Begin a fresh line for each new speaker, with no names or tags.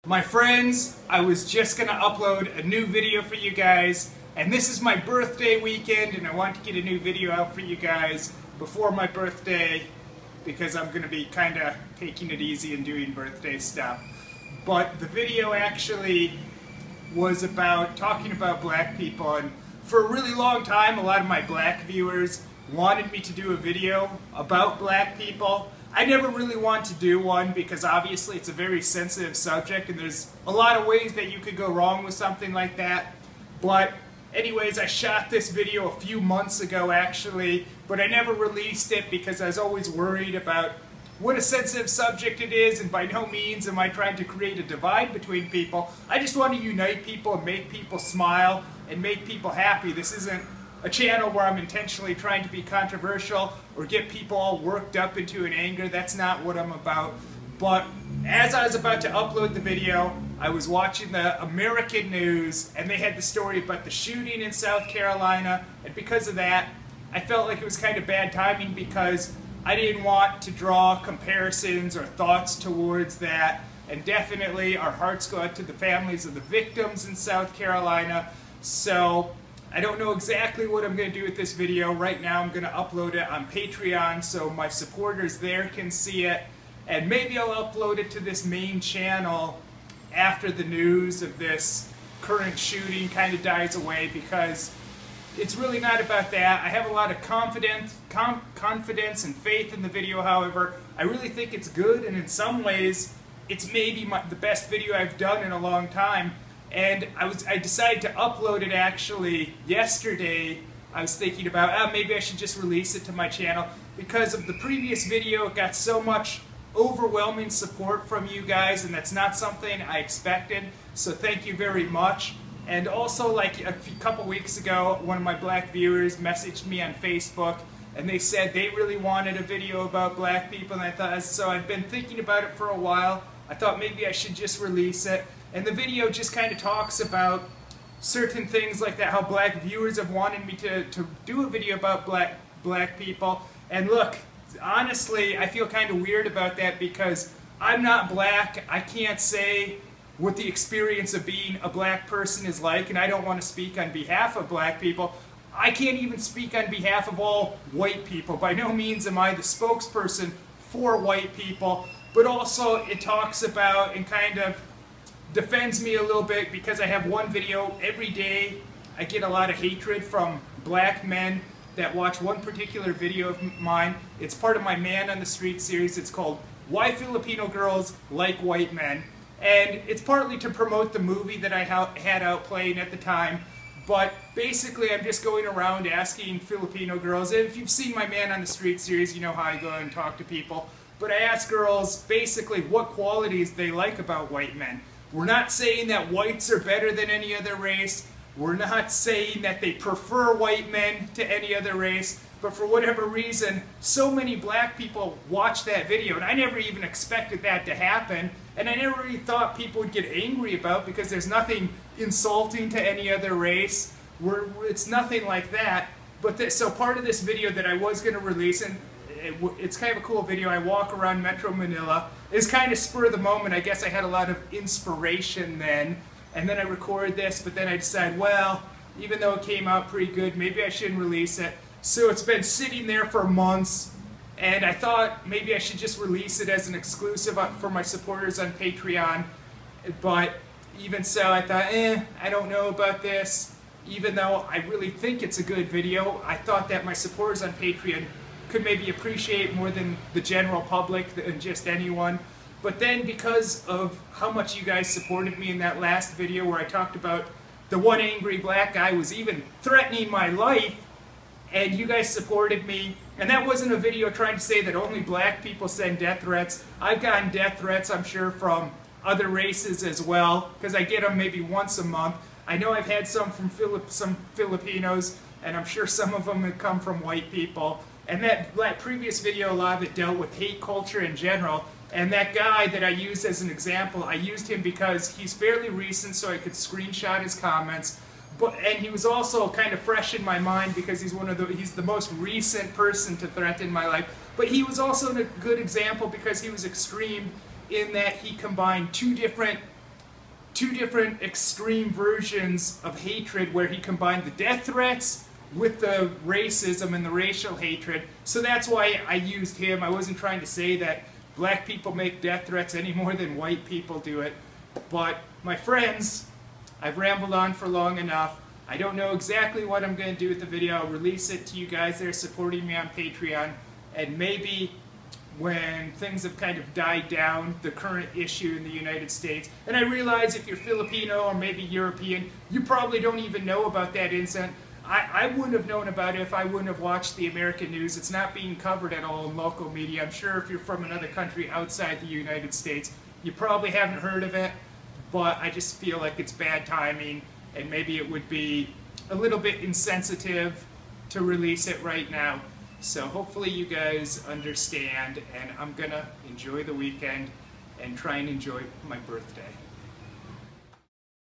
My friends, I was just going to upload a new video for you guys, and this is my birthday weekend, and I want to get a new video out for you guys before my birthday because I'm going to be kind of taking it easy and doing birthday stuff. But the video actually was about talking about black people, and for a really long time a lot of my black viewers wanted me to do a video about black people. I never really wanted to do one because obviously it's a very sensitive subject and there's a lot of ways that you could go wrong with something like that. But anyways, I shot this video a few months ago actually, but I never released it because I was always worried about what a sensitive subject it is, and by no means am I trying to create a divide between people. I just want to unite people and make people smile and make people happy. This isn't a channel where I'm intentionally trying to be controversial or get people all worked up into an anger. That's not what I'm about. But as I was about to upload the video, I was watching the American news and they had the story about the shooting in South Carolina, and because of that I felt like it was kind of bad timing because I didn't want to draw comparisons or thoughts towards that, and definitely our hearts go out to the families of the victims in South Carolina. So I don't know exactly what I'm going to do with this video. Right now I'm going to upload it on Patreon so my supporters there can see it, and maybe I'll upload it to this main channel after the news of this current shooting kind of dies away, because it's really not about that. I have a lot of confidence and faith in the video. However, I really think it's good, and in some ways it's maybe the best video I've done in a long time. And I decided to upload it actually yesterday. I was thinking about maybe I should just release it to my channel because of the previous video. It got so much overwhelming support from you guys, and that's not something I expected, so thank you very much. And also, like a couple weeks ago, one of my black viewers messaged me on Facebook and they said they really wanted a video about black people, and I thought, so I've been thinking about it for a while. I thought maybe I should just release it. And the video just kind of talks about certain things like that, how black viewers have wanted me to do a video about black people. And look, honestly, I feel kind of weird about that because I'm not black. I can't say what the experience of being a black person is like, and I don't want to speak on behalf of black people. I can't even speak on behalf of all white people. By no means am I the spokesperson for white people, but also it talks about and kind of defends me a little bit because I have one video every day. I get a lot of hatred from black men that watch one particular video of mine. It's part of my Man on the Street series. It's called Why Filipino Girls Like White Men. And it's partly to promote the movie that I had out playing at the time. But basically I'm just going around asking Filipino girls, and if you've seen my Man on the Street series, you know how I go and talk to people. But I ask girls basically what qualities they like about white men. We're not saying that whites are better than any other race. We're not saying that they prefer white men to any other race. But for whatever reason, so many black people watch that video, and I never even expected that to happen. And I never really thought people would get angry about, because there's nothing insulting to any other race. It's nothing like that. But so part of this video that I was going to release, and it's kind of a cool video. I walk around Metro Manila. It's kind of spur of the moment. I guess I had a lot of inspiration then. And then I recorded this, but then I decided, well, even though it came out pretty good, maybe I shouldn't release it. So it's been sitting there for months, and I thought maybe I should just release it as an exclusive for my supporters on Patreon. But even so, I thought, I don't know about this. Even though I really think it's a good video, I thought that my supporters on Patreon could maybe appreciate more than the general public and just anyone. But then because of how much you guys supported me in that last video where I talked about the one angry black guy was even threatening my life, and you guys supported me, and that wasn't a video trying to say that only black people send death threats. I've gotten death threats, I'm sure, from other races as well, because I get them maybe once a month. I know I've had some from some Filipinos, and I'm sure some of them have come from white people. And that previous video, a lot of it dealt with hate culture in general. And that guy that I used as an example, I used him because he's fairly recent, so I could screenshot his comments. And he was also kind of fresh in my mind because he's the most recent person to threaten my life. But he was also a good example because he was extreme in that he combined two different two different extreme versions of hatred where he combined the death threats with the racism and the racial hatred. So that's why I used him. I wasn't trying to say that black people make death threats any more than white people do it. But my friends, I've rambled on for long enough. I don't know exactly what I'm going to do with the video. I'll release it to you guys that are supporting me on Patreon. And maybe when things have kind of died down, the current issue in the United States. And I realize if you're Filipino or maybe European, you probably don't even know about that incident. I wouldn't have known about it if I wouldn't have watched the American news. It's not being covered at all in local media. I'm sure if you're from another country outside the United States, you probably haven't heard of it, but I just feel like it's bad timing, and maybe it would be a little bit insensitive to release it right now. So hopefully you guys understand, and I'm gonna enjoy the weekend and try and enjoy my birthday.